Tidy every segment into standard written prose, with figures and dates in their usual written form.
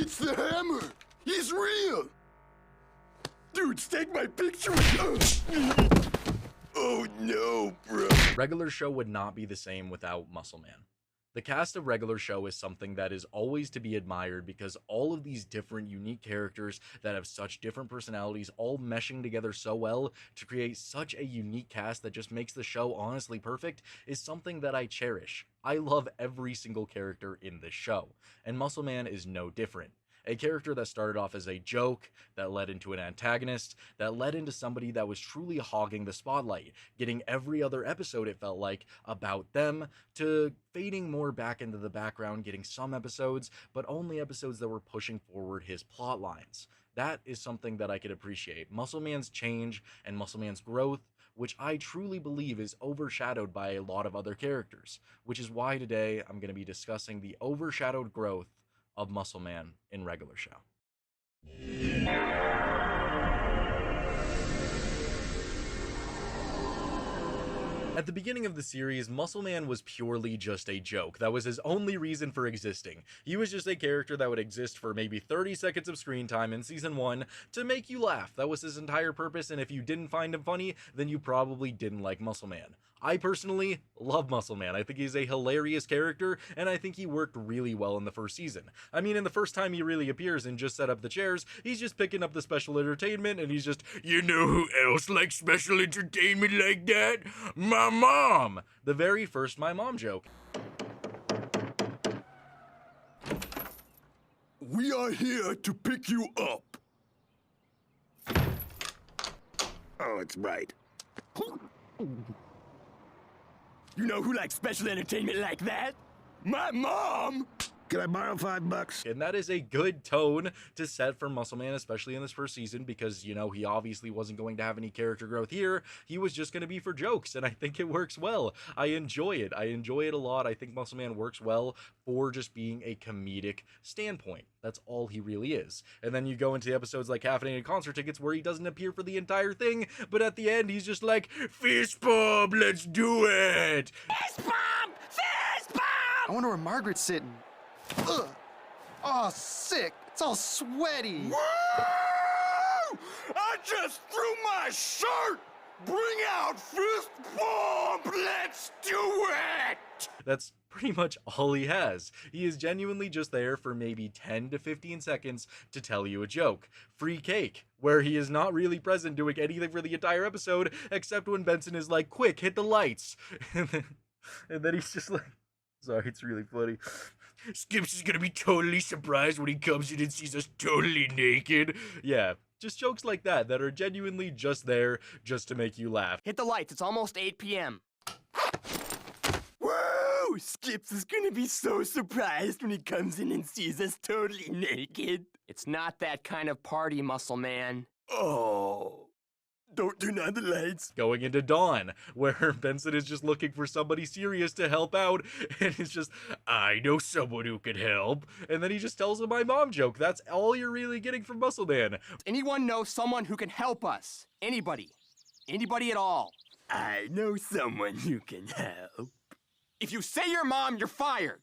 It's the hammer! He's real! Dudes, take my picture! Oh no, bro. Regular Show would not be the same without Muscleman. The cast of Regular Show is something that is always to be admired because all of these different unique characters that have such different personalities all meshing together so well to create such a unique cast that just makes the show honestly perfect is something that I cherish. I love every single character in this show, and Muscleman is no different. A character that started off as a joke, that led into an antagonist, that led into somebody that was truly hogging the spotlight, getting every other episode, it felt like, about them, to fading more back into the background, getting some episodes, but only episodes that were pushing forward his plot lines. That is something that I could appreciate. Muscleman's change and Muscleman's growth, which I truly believe is overshadowed by a lot of other characters, which is why today I'm going to be discussing the overshadowed growth of Muscleman in Regular Show. At the beginning of the series, Muscleman was purely just a joke. That was his only reason for existing. He was just a character that would exist for maybe 30 seconds of screen time in season 1 to make you laugh. That was his entire purpose, and if you didn't find him funny, then you probably didn't like Muscleman. I personally love Muscleman. I think he's a hilarious character, and I think he worked really well in the first season. I mean, in the first time he really appears and just set up the chairs, he's just picking up the special entertainment, and he's just, you know who else likes special entertainment like that? My mom! The very first My Mom joke. We are here to pick you up. Oh, it's right. You know who likes special entertainment like that? My mom! Can I borrow $5? And that is a good tone to set for Muscleman, especially in this first season, because, you know, he obviously wasn't going to have any character growth here. He was just going to be for jokes, and I think it works well. I enjoy it. I enjoy it a lot. I think Muscleman works well for just being a comedic standpoint. That's all he really is. And then you go into episodes like Caffeinated Concert Tickets where he doesn't appear for the entire thing, but at the end he's just like, fist bump, let's do it! Fist bump! Fist bump! I wonder where Margaret's sitting. Ugh. Oh, sick. It's all sweaty. Woo! I just threw my shirt! Bring out fist bump! Let's do it! That's pretty much all he has. He is genuinely just there for maybe 10 to 15 seconds to tell you a joke. Free Cake, where he is not really present doing anything for the entire episode, except when Benson is like, quick, hit the lights. and then he's just like, sorry, it's really funny. Skips is gonna be totally surprised when he comes in and sees us totally naked. Yeah, just jokes like that that are genuinely just there just to make you laugh. Hit the lights, it's almost 8 p.m. Woo! Skips is gonna be so surprised when he comes in and sees us totally naked. It's not that kind of party, Muscleman. Oh. Don't turn on the lights. Going into Dawn, where Benson is just looking for somebody serious to help out, and it's just, I know someone who could help. And then he just tells him my mom joke. That's all you're really getting from Muscleman. Anyone know someone who can help us? Anybody. Anybody at all. I know someone who can help. If you say your mom, you're fired.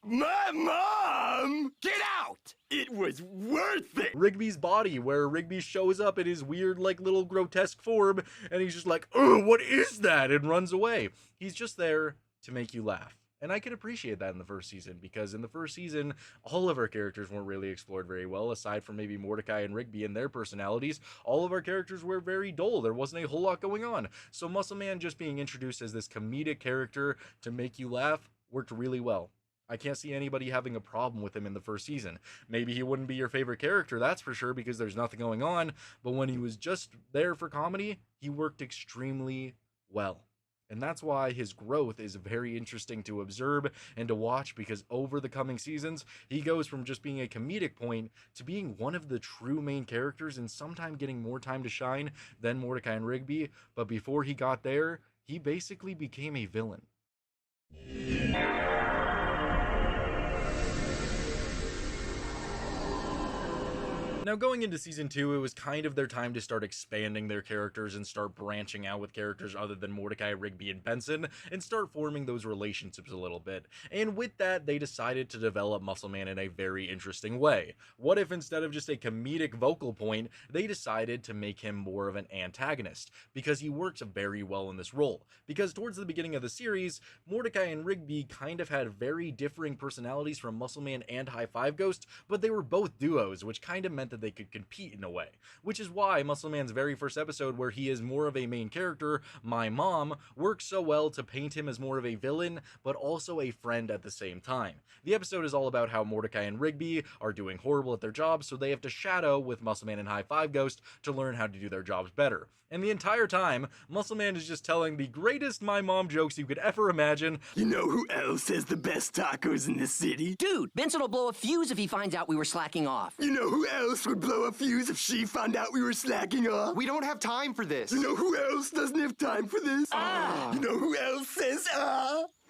My mom? Get out! It was worth it! Rigby's body, where Rigby shows up in his weird, like, little grotesque form, and he's just like, oh, what is that? And runs away. He's just there to make you laugh. And I can appreciate that in the first season, because in the first season, all of our characters weren't really explored very well, aside from maybe Mordecai and Rigby and their personalities. All of our characters were very dull. There wasn't a whole lot going on. So Muscleman just being introduced as this comedic character to make you laugh worked really well. I can't see anybody having a problem with him in the first season. Maybe he wouldn't be your favorite character, that's for sure, because there's nothing going on. But when he was just there for comedy, he worked extremely well. And that's why his growth is very interesting to observe and to watch, because over the coming seasons, he goes from just being a comedic point to being one of the true main characters and sometimes getting more time to shine than Mordecai and Rigby. But before he got there, he basically became a villain. Now, going into season 2, it was kind of their time to start expanding their characters and start branching out with characters other than Mordecai, Rigby, and Benson, and start forming those relationships a little bit. And with that, they decided to develop Muscleman in a very interesting way. What if instead of just a comedic vocal point, they decided to make him more of an antagonist? Because he works very well in this role. Because towards the beginning of the series, Mordecai and Rigby kind of had very differing personalities from Muscleman and High Five Ghost, but they were both duos, which kind of meant that they could compete in a way. Which is why Muscleman's very first episode, where he is more of a main character, My Mom, works so well to paint him as more of a villain, but also a friend at the same time. The episode is all about how Mordecai and Rigby are doing horrible at their jobs, so they have to shadow with Muscleman and High Five Ghost to learn how to do their jobs better. And the entire time, Muscleman is just telling the greatest My Mom jokes you could ever imagine. You know who else has the best tacos in the city? Dude, Vincent will blow a fuse if he finds out we were slacking off. You know who else would blow a fuse if she found out we were slacking off? We don't have time for this. You know who else doesn't have time for this? You know who else says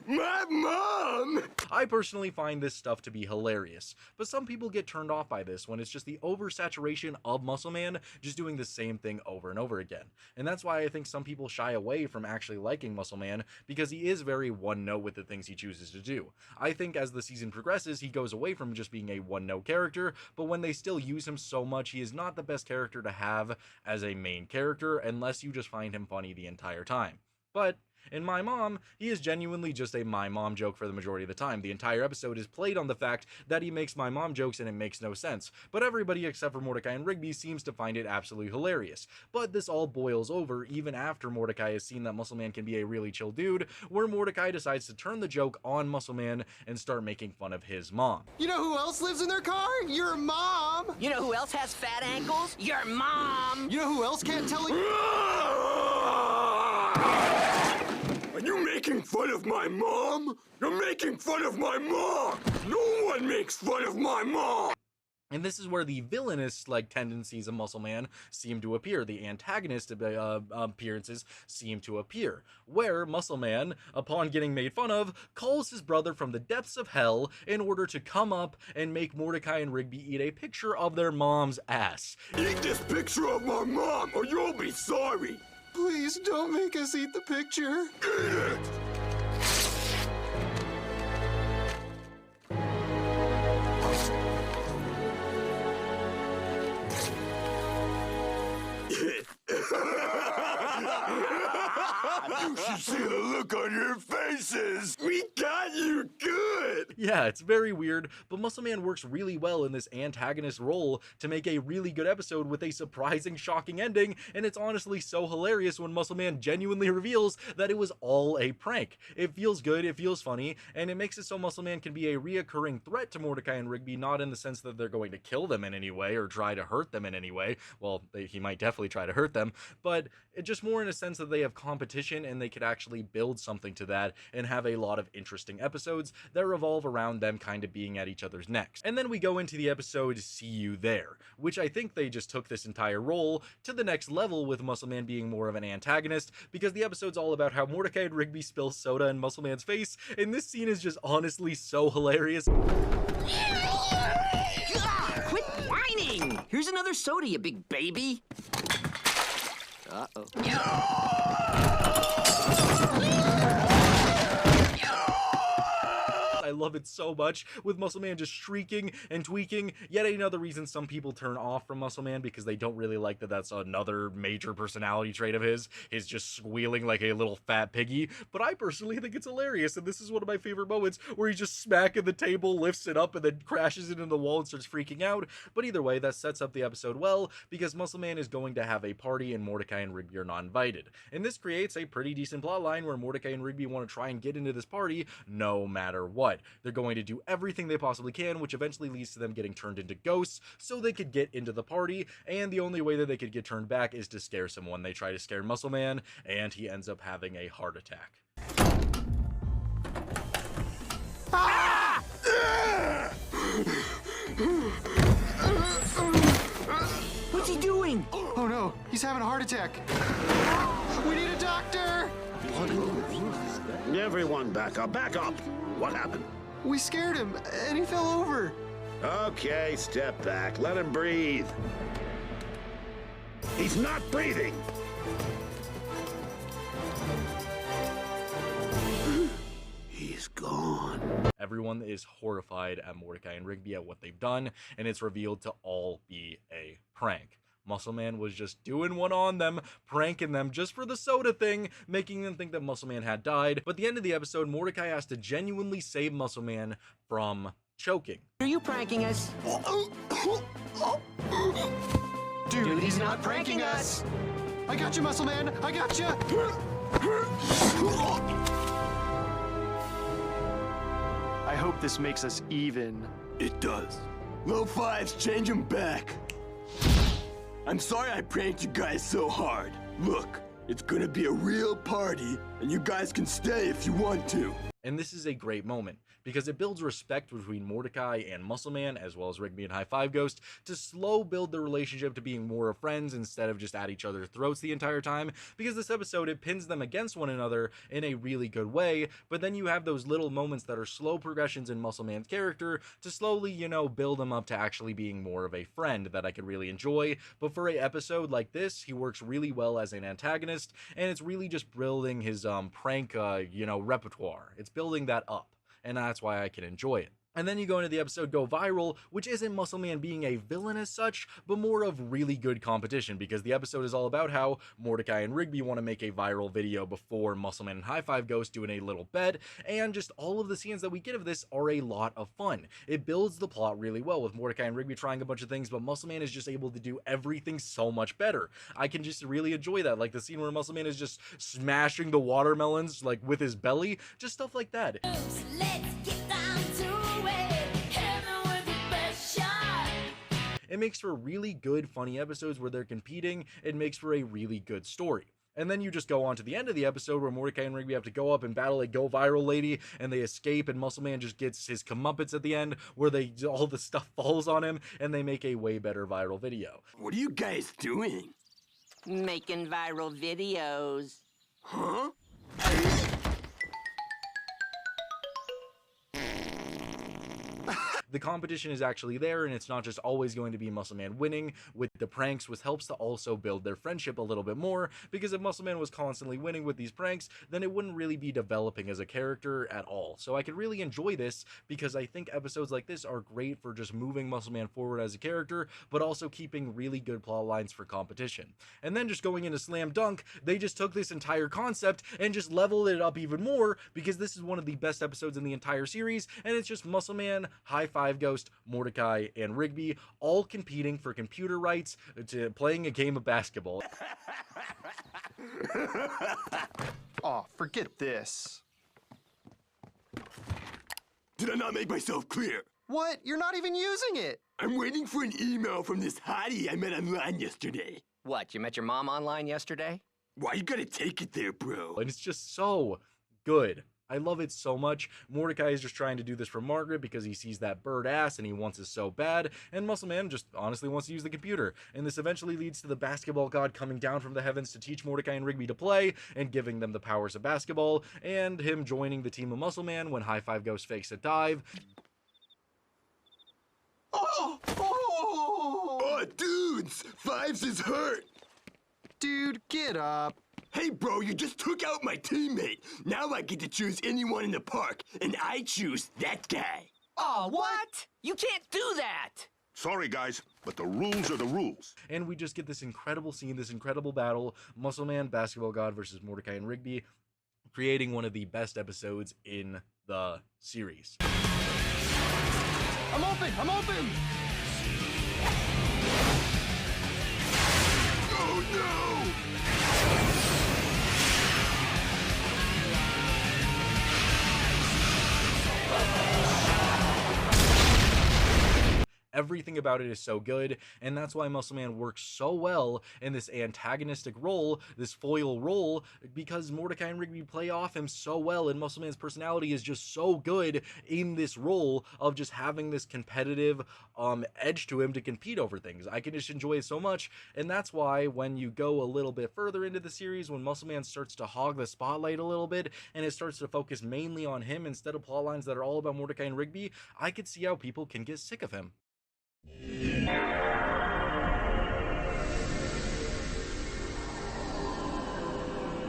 My mom! I personally find this stuff to be hilarious, but some people get turned off by this when it's just the oversaturation of Muscleman just doing the same thing over and over again. And that's why I think some people shy away from actually liking Muscleman, because he is very one-note with the things he chooses to do. I think as the season progresses, he goes away from just being a one-note character, but when they still use him so much, he is not the best character to have as a main character unless you just find him funny the entire time. But in My Mom, he is genuinely just a My Mom joke for the majority of the time. The entire episode is played on the fact that he makes My Mom jokes and it makes no sense, but everybody except for Mordecai and Rigby seems to find it absolutely hilarious. But this all boils over even after Mordecai has seen that Muscleman can be a really chill dude, where Mordecai decides to turn the joke on Muscleman and start making fun of his mom. You know who else lives in their car? Your mom! You know who else has fat ankles? Your mom! You know who else can't tell you? Are you making fun of my mom? You're making fun of my mom! No one makes fun of my mom! And this is where the villainous tendencies of Muscleman seem to appear. The antagonist appearances seem to appear, where Muscleman, upon getting made fun of, calls his brother from the depths of hell in order to come up and make Mordecai and Rigby eat a picture of their mom's ass. Eat this picture of my mom, or you'll be sorry! Please don't make us eat the picture. Eat it! You should see the look on your faces! We got you good! Yeah, it's very weird, but Muscleman works really well in this antagonist role to make a really good episode with a surprising, shocking ending, and it's honestly so hilarious when Muscleman genuinely reveals that it was all a prank. It feels good, it feels funny, and it makes it so Muscleman can be a reoccurring threat to Mordecai and Rigby, not in the sense that they're going to kill them in any way or try to hurt them in any way. Well, he might definitely try to hurt them, but just more in a sense that they have competition and they could actually build something to that and have a lot of interesting episodes that revolve around them kind of being at each other's necks. And then we go into the episode See You There, which I think they just took this entire role to the next level with Muscleman being more of an antagonist, because the episode's all about how Mordecai and Rigby spill soda in Muscleman's face, and this scene is just honestly so hilarious. Quit whining! Here's another soda, you big baby. Uh-oh. I love it so much, with Muscleman just shrieking and tweaking. Yet another reason some people turn off from Muscleman, because they don't really like that that's another major personality trait of his, is just squealing like a little fat piggy. But I personally think it's hilarious, and this is one of my favorite moments, where he's just smacking the table, lifts it up, and then crashes it into the wall and starts freaking out. But either way, that sets up the episode well, because Muscleman is going to have a party and Mordecai and Rigby are not invited. And this creates a pretty decent plotline where Mordecai and Rigby want to try and get into this party no matter what. They're going to do everything they possibly can, which eventually leads to them getting turned into ghosts so they could get into the party, and the only way that they could get turned back is to scare someone. They try to scare Muscleman, and he ends up having a heart attack. Ah! What's he doing? Oh no, he's having a heart attack. We need a doctor! Everyone back up, back up! What happened? We scared him, and he fell over. Okay, step back. Let him breathe. He's not breathing. He's gone. Everyone is horrified at Mordecai and Rigby at what they've done, and it's revealed to all be a prank. Muscleman was just doing one on them, pranking them just for the soda thing, making them think that Muscleman had died. But at the end of the episode, Mordecai has to genuinely save Muscleman from choking. Are you pranking us? Dude, he's not pranking us. I got you, Muscleman. I got you. I hope this makes us even. It does. Low fives, change him back. I'm sorry I pranked you guys so hard. Look, it's gonna be a real party, and you guys can stay if you want to. And this is a great moment, because it builds respect between Mordecai and Muscleman, as well as Rigby and High Five Ghost, to slow build the relationship to being more of friends instead of just at each other's throats the entire time, because this episode, it pins them against one another in a really good way, but then you have those little moments that are slow progressions in Muscleman's character to slowly, you know, build him up to actually being more of a friend that I could really enjoy. But for an episode like this, he works really well as an antagonist, and it's really just building his prank, repertoire. It's building that up, and that's why I can enjoy it. And then you go into the episode Go Viral, which isn't Muscleman being a villain as such, but more of really good competition, because the episode is all about how Mordecai and Rigby want to make a viral video before Muscleman and High Five Ghost do in a little bed, and just all of the scenes that we get of this are a lot of fun. It builds the plot really well, with Mordecai and Rigby trying a bunch of things, but Muscleman is just able to do everything so much better. I can just really enjoy that, like the scene where Muscleman is just smashing the watermelons, like, with his belly, just stuff like that. Let's get down to It makes for really good, funny episodes where they're competing. It makes for a really good story. And then you just go on to the end of the episode where Mordecai and Rigby have to go up and battle a Go Viral lady, and they escape, and Muscleman just gets his comeuppance at the end where all the stuff falls on him, and they make a way better viral video. What are you guys doing? Making viral videos. Huh? The competition is actually there, and it's not just always going to be Muscleman winning with the pranks, which helps to also build their friendship a little bit more, because if Muscleman was constantly winning with these pranks, then it wouldn't really be developing as a character at all. So I could really enjoy this, because I think episodes like this are great for just moving Muscleman forward as a character, but also keeping really good plot lines for competition. And then just going into Slam Dunk, they just took this entire concept and just leveled it up even more, because this is one of the best episodes in the entire series, and it's just Muscleman, High Five Ghost, Mordecai, and Rigby all competing for computer rights to playing a game of basketball. Oh, forget this. Did I not make myself clear? What? You're not even using it. I'm waiting for an email from this hottie I met online yesterday. What, you met your mom online yesterday? Why you gotta take it there, bro? And it's just so good. I love it so much. Mordecai is just trying to do this for Margaret because he sees that bird ass and he wants it so bad, and Muscleman just honestly wants to use the computer. And this eventually leads to the basketball god coming down from the heavens to teach Mordecai and Rigby to play and giving them the powers of basketball, and him joining the team of Muscleman when High Five Ghost fakes a dive. Oh, dudes! Fives is hurt! Dude, get up. Hey, bro, you just took out my teammate. Now I get to choose anyone in the park, and I choose that guy. Oh, what? You can't do that! Sorry, guys, but the rules are the rules. And we just get this incredible scene, this incredible battle, Muscleman, basketball god versus Mordecai and Rigby, creating one of the best episodes in the series. I'm open! I'm open! Oh, no! Everything about it is so good, and that's why Muscleman works so well in this antagonistic role, this foil role, because Mordecai and Rigby play off him so well, and Muscleman's personality is just so good in this role of just having this competitive edge to him to compete over things. I can just enjoy it so much, and that's why when you go a little bit further into the series, when Muscleman starts to hog the spotlight a little bit, and it starts to focus mainly on him instead of plotlines that are all about Mordecai and Rigby, I could see how people can get sick of him.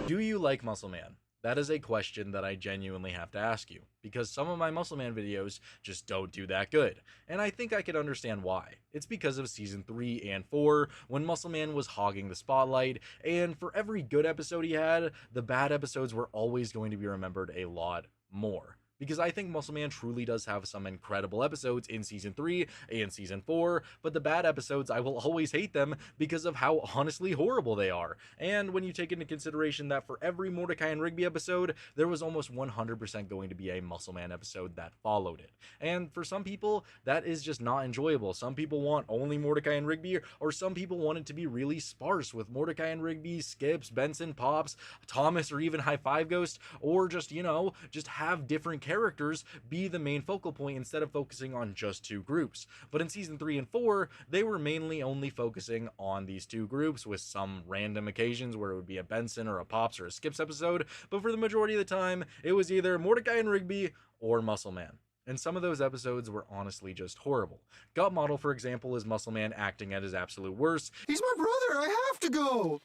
Do you like Muscleman? That is a question that I genuinely have to ask you, because some of my Muscleman videos just don't do that good, and I think I could understand why. It's because of season 3 and 4, when Muscleman was hogging the spotlight, and for every good episode he had, the bad episodes were always going to be remembered a lot more. Because I think Muscleman truly does have some incredible episodes in season 3 and season 4, but the bad episodes, I will always hate them because of how honestly horrible they are. And when you take into consideration that for every Mordecai and Rigby episode, there was almost 100% going to be a Muscleman episode that followed it. And for some people, that is just not enjoyable. Some people want only Mordecai and Rigby, or some people want it to be really sparse with Mordecai and Rigby, Skips, Benson, Pops, Thomas, or even High Five Ghost, or just, you know, just have different characters be the main focal point instead of focusing on just two groups. But in season 3 and 4, they were mainly only focusing on these two groups, with some random occasions where it would be a Benson or a Pops or a Skips episode, but for the majority of the time, it was either Mordecai and Rigby or Muscleman. And some of those episodes were honestly just horrible. Gut Model, for example, is Muscleman acting at his absolute worst. He's my brother. I have to go.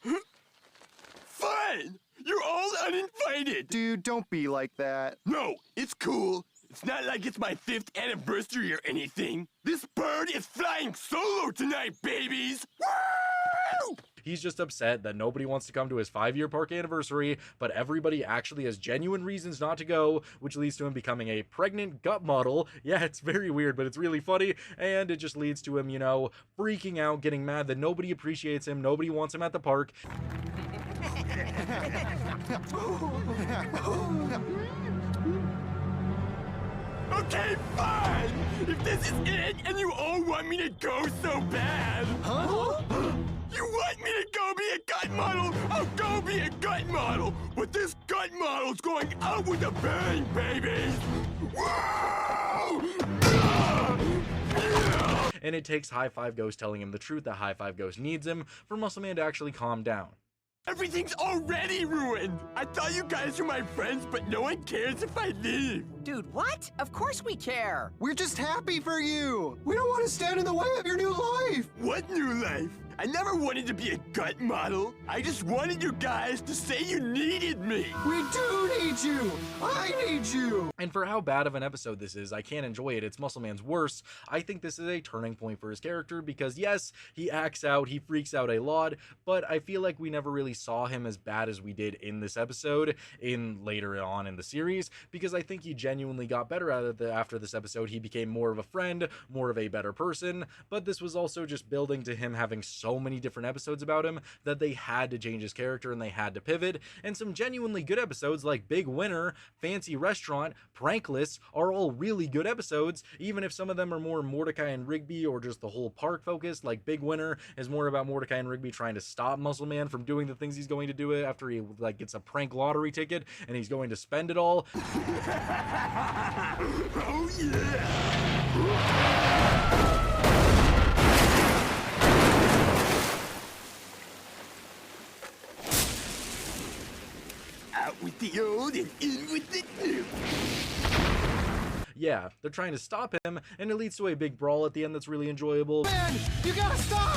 Fine! You're all uninvited! Dude, don't be like that. No, it's cool. It's not like it's my 5th anniversary or anything. This bird is flying solo tonight, babies! Woo! He's just upset that nobody wants to come to his 5-year park anniversary, but everybody actually has genuine reasons not to go, which leads to him becoming a pregnant gut model. Yeah, it's very weird, but it's really funny, and it just leads to him, you know, freaking out, getting mad that nobody appreciates him, nobody wants him at the park. Okay, fine! If this is it and you all want me to go so bad... Huh? You want me to go be a gut model? I'll go be a gut model! But this gut model's going out with a bang, babies! Whoa! And it takes High Five Ghost telling him the truth that High Five Ghost needs him for Muscleman to actually calm down. Everything's already ruined! I thought you guys were my friends, but no one cares if I leave! Dude, what? Of course we care. We're just happy for you. We don't want to stand in the way of your new life. What new life? I never wanted to be a gut model. I just wanted you guys to say you needed me. We do need you. I need you. And for how bad of an episode this is, I can't enjoy it. It's Muscleman's worst. I think this is a turning point for his character because, yes, he acts out, he freaks out a lot, but I feel like we never really saw him as bad as we did in this episode, later on in the series, because I think he genuinely got better at it after this episode. He became more of a friend, more of a better person, but this was also just building to him having so many different episodes about him that they had to change his character and they had to pivot. And some genuinely good episodes like Big Winner, Fancy Restaurant, Prankless are all really good episodes, even if some of them are more Mordecai and Rigby or just the whole park focused. Like Big Winner is more about Mordecai and Rigby trying to stop Muscleman from doing the things he's going to do after he like gets a prank lottery ticket and he's going to spend it all. Oh yeah! Out with the old and in with the new. Yeah, they're trying to stop him, and it leads to a big brawl at the end that's really enjoyable. Man, you gotta stop.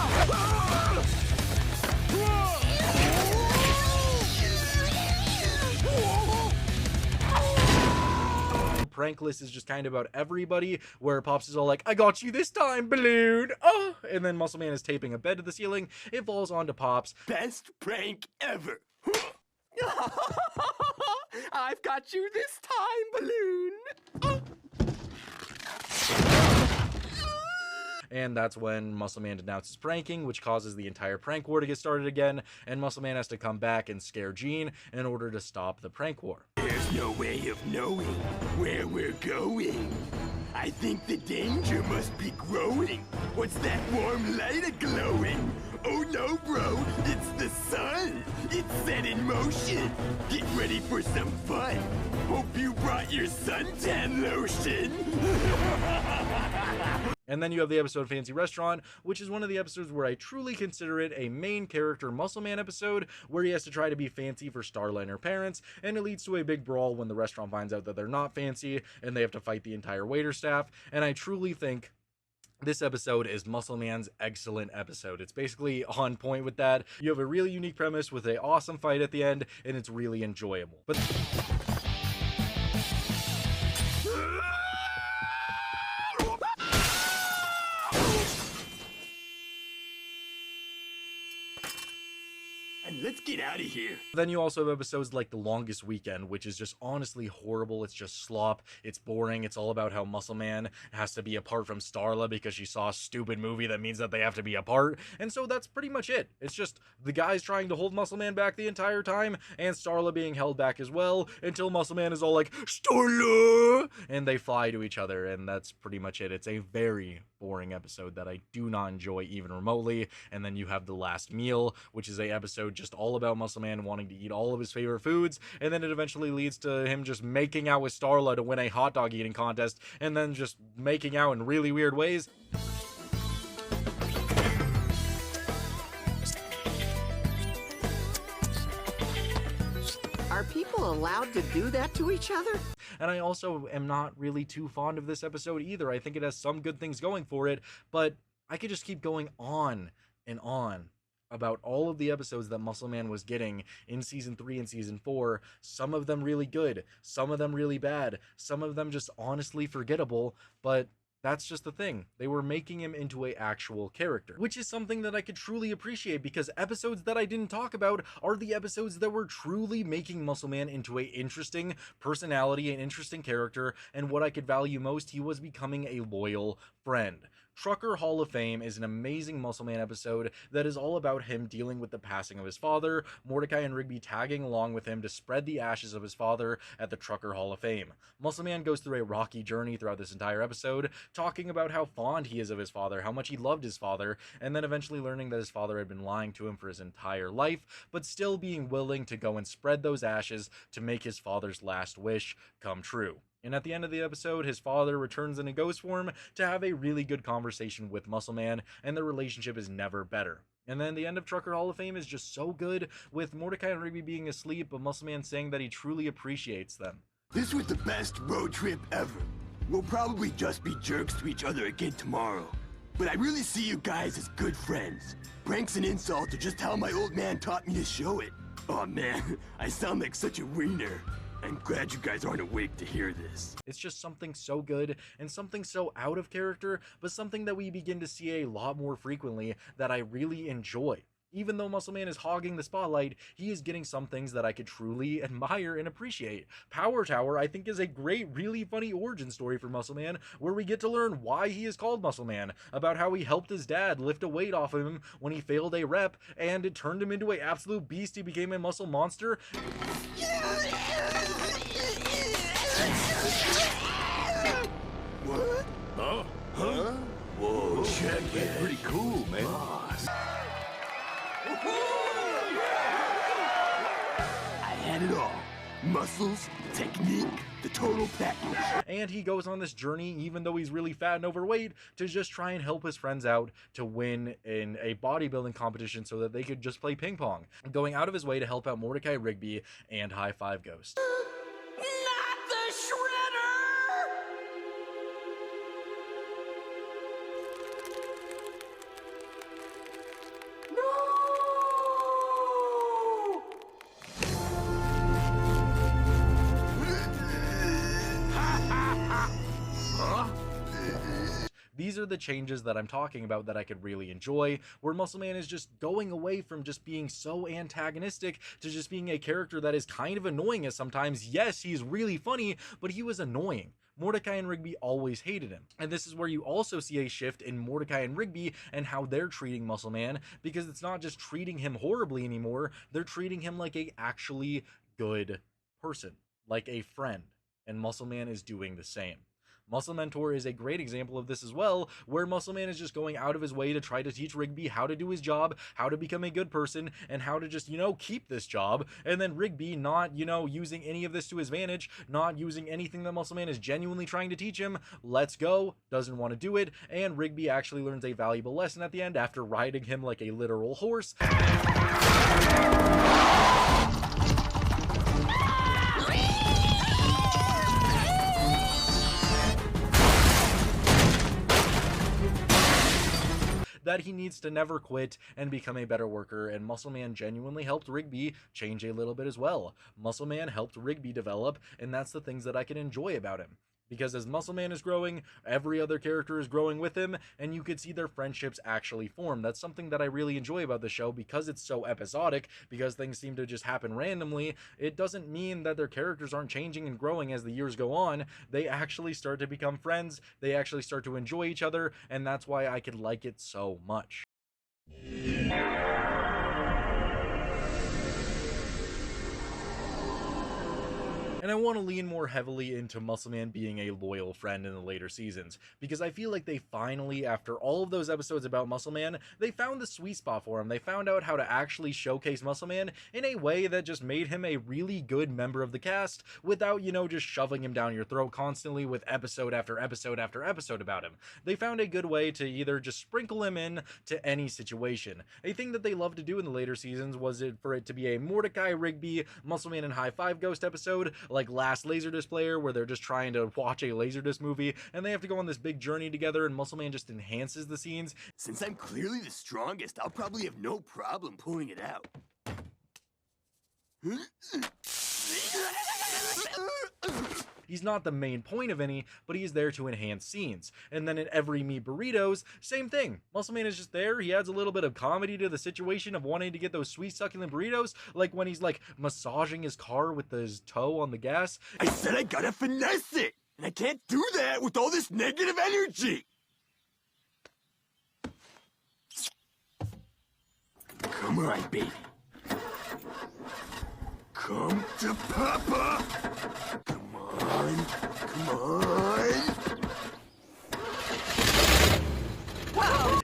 Prankless is just kind of about everybody, where Pops is all like, I got you this time, balloon! Oh! And then Muscleman is taping a bed to the ceiling. It falls onto Pops. Best prank ever. I've got you this time, Balloon. And that's when Muscleman denounces pranking, which causes the entire prank war to get started again, and Muscleman has to come back and scare Gene in order to stop the prank war. There's no way of knowing where we're going. I think the danger must be growing. What's that warm light a-glowing? Oh no, bro, it's the sun. It's set in motion. Get ready for some fun. Hope you brought your suntan lotion. And then you have the episode Fancy Restaurant, which is one of the episodes where I truly consider it a main character Muscleman episode, where he has to try to be fancy for Starla and her parents, and it leads to a big brawl when the restaurant finds out that they're not fancy, and they have to fight the entire waiter staff, and I truly think this episode is Muscleman's excellent episode. It's basically on point with that. You have a really unique premise with an awesome fight at the end, and it's really enjoyable. But And let's get out of here. then you also have episodes like The Longest Weekend, which is just honestly horrible. It's just slop. It's boring. It's all about how Muscleman has to be apart from Starla because she saw a stupid movie that means that they have to be apart. And so that's pretty much it. It's just the guys trying to hold Muscleman back the entire time, and Starla being held back as well, until Muscleman is all like, Starla! And they fly to each other, and that's pretty much it. It's a very boring episode that I do not enjoy even remotely. And then you have The Last Meal, which is a episode just all about Muscleman wanting to eat all of his favorite foods, and then it eventually leads to him just making out with Starla to win a hot dog eating contest, and then just making out in really weird ways. Are people allowed to do that to each other? And I also am not really too fond of this episode either. I think it has some good things going for it, but I could just keep going on and on about all of the episodes that Muscleman was getting in season 3 and season 4. Some of them really good, some of them really bad, some of them just honestly forgettable, but that's just the thing. They were making him into an actual character, which is something that I could truly appreciate, because episodes that I didn't talk about are the episodes that were truly making Muscleman into an interesting personality, an interesting character, and what I could value most, he was becoming a loyal friend. Trucker Hall of Fame is an amazing Muscleman episode that is all about him dealing with the passing of his father, Mordecai and Rigby tagging along with him to spread the ashes of his father at the Trucker Hall of Fame. Muscleman goes through a rocky journey throughout this entire episode, talking about how fond he is of his father, how much he loved his father, and then eventually learning that his father had been lying to him for his entire life, but still being willing to go and spread those ashes to make his father's last wish come true. And at the end of the episode, his father returns in a ghost form to have a really good conversation with Muscleman, and their relationship is never better. And then the end of Trucker Hall of Fame is just so good, with Mordecai and Rigby being asleep, but Muscleman saying that he truly appreciates them. This was the best road trip ever. We'll probably just be jerks to each other again tomorrow. But I really see you guys as good friends. Pranks and insults are just how my old man taught me to show it. Oh man, I sound like such a wiener. I'm glad you guys aren't awake to hear this. It's just something so good and something so out of character, but something that we begin to see a lot more frequently that I really enjoy. Even though Muscleman is hogging the spotlight, he is getting some things that I could truly admire and appreciate. Power Tower, I think, is a great, really funny origin story for Muscleman, where we get to learn why he is called Muscleman, about how he helped his dad lift a weight off of him when he failed a rep, and it turned him into an absolute beast. He became a muscle monster. What? Huh? Huh? Whoa, check it. Pretty cool, man. I had it all. Muscles, technique, the total package. And he goes on this journey, even though he's really fat and overweight, to just try and help his friends out to win in a bodybuilding competition so that they could just play ping pong, going out of his way to help out Mordecai Rigby and High Five Ghost. Not the Shredder! These are the changes that I'm talking about that I could really enjoy, where Muscleman is just going away from just being so antagonistic to just being a character that is kind of annoying at sometimes. Yes, he's really funny, but he was annoying. Mordecai and Rigby always hated him. And this is where you also see a shift in Mordecai and Rigby and how they're treating Muscleman, because it's not just treating him horribly anymore, they're treating him like a actually good person, like a friend. And Muscleman is doing the same. Muscle Mentor is a great example of this as well, where Muscleman is just going out of his way to try to teach Rigby how to do his job, how to become a good person, and how to just, keep this job, and then Rigby not, using any of this to his advantage, not using anything that Muscleman is genuinely trying to teach him, lets go, doesn't want to do it, and Rigby actually learns a valuable lesson at the end after riding him like a literal horse. That he needs to never quit and become a better worker, and Muscleman genuinely helped Rigby change a little bit as well. Muscleman helped Rigby develop, and that's the things that I can enjoy about him. Because as Muscleman is growing, every other character is growing with him, and you could see their friendships actually form. That's something that I really enjoy about the show, because it's so episodic, because things seem to just happen randomly. It doesn't mean that their characters aren't changing and growing as the years go on. They actually start to become friends, they actually start to enjoy each other, and that's why I could like it so much. And I want to lean more heavily into Muscleman being a loyal friend in the later seasons, because I feel like they finally, after all of those episodes about Muscleman, they found the sweet spot for him. They found out how to actually showcase Muscleman in a way that just made him a really good member of the cast, without, just shoving him down your throat constantly with episode after episode after episode about him. They found a good way to either just sprinkle him in to any situation. A thing that they loved to do in the later seasons was for it to be a Mordecai, Rigby, Muscleman, and High Five Ghost episode, like Last Laserdisc Player, where they're just trying to watch a Laserdisc movie, and they have to go on this big journey together, and Muscleman just enhances the scenes. Since I'm clearly the strongest, I'll probably have no problem pulling it out. He's not the main point of any, but he's there to enhance scenes. And then in Every Meat Burritos, same thing. Muscleman is just there. He adds a little bit of comedy to the situation of wanting to get those sweet succulent burritos, like when he's like massaging his car with his toe on the gas. I said I gotta finesse it, and I can't do that with all this negative energy. Come on, baby. Come to Papa. Come on, come on.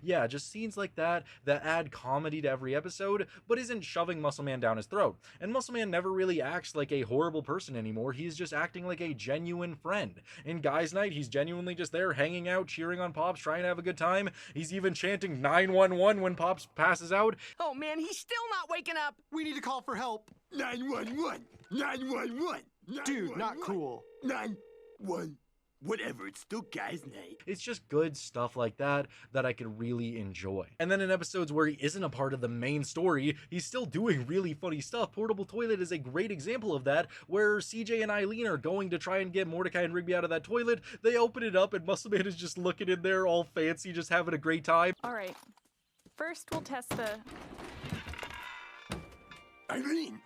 Yeah, just scenes like that add comedy to every episode, but isn't shoving Muscleman down his throat. And Muscleman never really acts like a horrible person anymore. He's just acting like a genuine friend. In Guys Night, he's genuinely just there hanging out, cheering on Pops, trying to have a good time. He's even chanting 911 when Pops passes out. Oh man, he's still not waking up. We need to call for help. 911, 911. Dude, not cool. 911. Whatever, it's still Guys Night. It's just good stuff like that I could really enjoy. And then in episodes where he isn't a part of the main story, he's still doing really funny stuff. Portable Toilet is a great example of that, where CJ and Eileen are going to try and get Mordecai and Rigby out of that toilet. They open it up and Muscleman is just looking in there all fancy, just having a great time. All right. First, we'll test the... Eileen,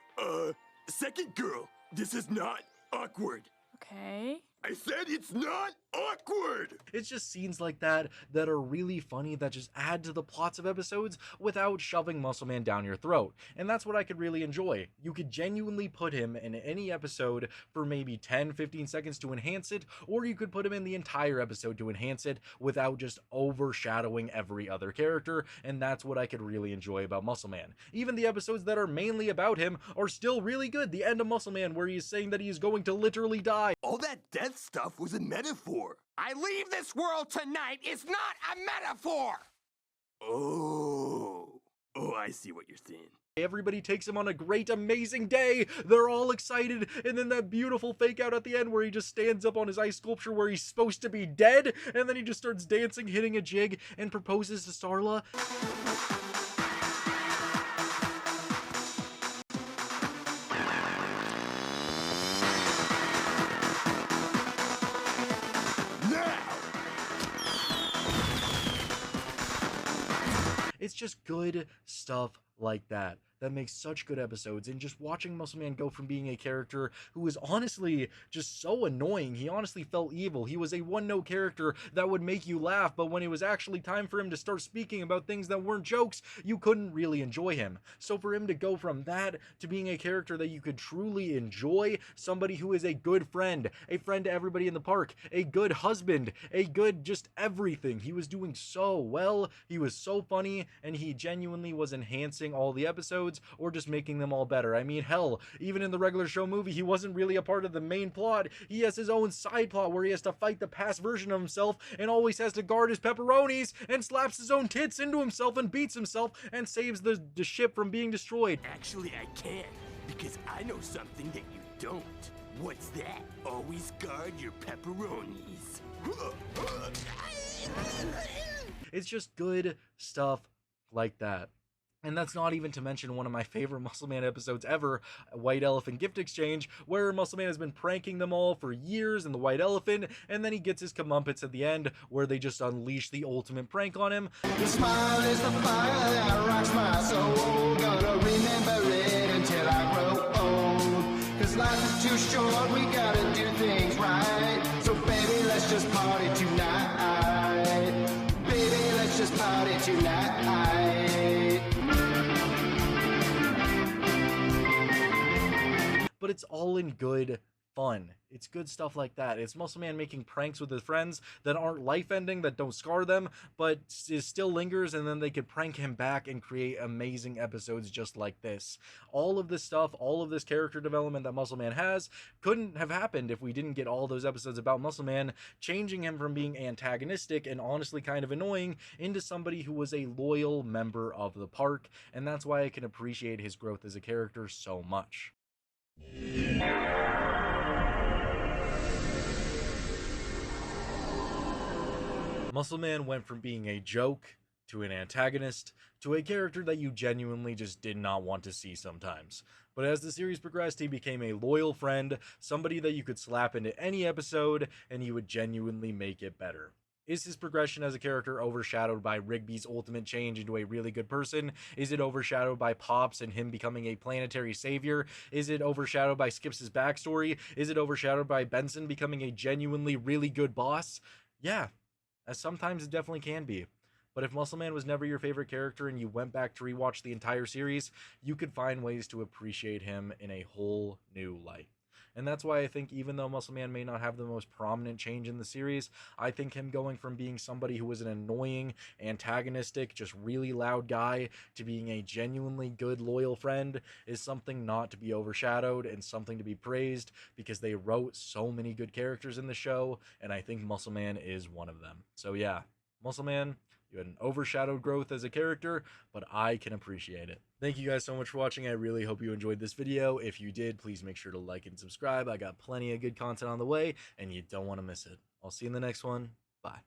second girl, this is not awkward. Okay. I said it's not awkward! It's just scenes like that are really funny, that just add to the plots of episodes without shoving Muscleman down your throat. And that's what I could really enjoy. You could genuinely put him in any episode for maybe 10-15 seconds to enhance it, or you could put him in the entire episode to enhance it without just overshadowing every other character, and that's what I could really enjoy about Muscleman. Even the episodes that are mainly about him are still really good. The end of Muscleman, where he's saying that he's going to literally die. All that death stuff was a metaphor. I leave this world tonight is not a metaphor. Oh, I see what you're saying. Everybody takes him on a great, amazing day. They're all excited. And then that beautiful fake out at the end where he just stands up on his ice sculpture where he's supposed to be dead. And then he just starts dancing, hitting a jig, and proposes to Starla. It's just good stuff like that makes such good episodes. And just watching Muscleman go from being a character who was honestly just so annoying, he honestly felt evil, he was a one-note character that would make you laugh, but when it was actually time for him to start speaking about things that weren't jokes, you couldn't really enjoy him. So for him to go from that to being a character that you could truly enjoy, somebody who is a good friend, a friend to everybody in the park, a good husband, a good just everything, he was doing so well, he was so funny, and he genuinely was enhancing all the episodes or just making them all better. I mean, hell, even in the regular show movie, he wasn't really a part of the main plot. He has his own side plot where he has to fight the past version of himself and always has to guard his pepperonis and slaps his own tits into himself and beats himself and saves the ship from being destroyed. Actually, I can, because I know something that you don't. What's that? Always guard your pepperonis. It's just good stuff like that. And that's not even to mention one of my favorite Muscleman episodes ever, White Elephant Gift Exchange, where Muscleman has been pranking them all for years in the White Elephant, and then he gets his comeuppance at the end, where they just unleash the ultimate prank on him. Your smile is the fire that rocks my soul. Gonna remember it until I grow old. Cause life is too short, we gotta do things right. So baby, let's just party tonight. Baby, let's just party tonight. But it's all in good fun. It's good stuff like that. It's Muscleman making pranks with his friends that aren't life-ending, that don't scar them, but still lingers, and then they could prank him back and create amazing episodes just like this. All of this stuff, all of this character development that Muscleman has couldn't have happened if we didn't get all those episodes about Muscleman, changing him from being antagonistic and honestly kind of annoying into somebody who was a loyal member of the park, and that's why I can appreciate his growth as a character so much. Muscleman went from being a joke to an antagonist to a character that you genuinely just did not want to see sometimes. But as the series progressed, he became a loyal friend, somebody that you could slap into any episode and he would genuinely make it better. Is his progression as a character overshadowed by Rigby's ultimate change into a really good person? Is it overshadowed by Pops and him becoming a planetary savior? Is it overshadowed by Skips' backstory? Is it overshadowed by Benson becoming a genuinely really good boss? Yeah, as sometimes it definitely can be. But if Muscleman was never your favorite character and you went back to rewatch the entire series, you could find ways to appreciate him in a whole new light. And that's why I think even though Muscleman may not have the most prominent change in the series, I think him going from being somebody who was an annoying, antagonistic, just really loud guy to being a genuinely good, loyal friend is something not to be overshadowed and something to be praised, because they wrote so many good characters in the show, and I think Muscleman is one of them. So yeah, Muscleman, you had an overshadowed growth as a character, but I can appreciate it. Thank you guys so much for watching. I really hope you enjoyed this video. If you did, please make sure to like and subscribe. I got plenty of good content on the way, and you don't want to miss it. I'll see you in the next one. Bye.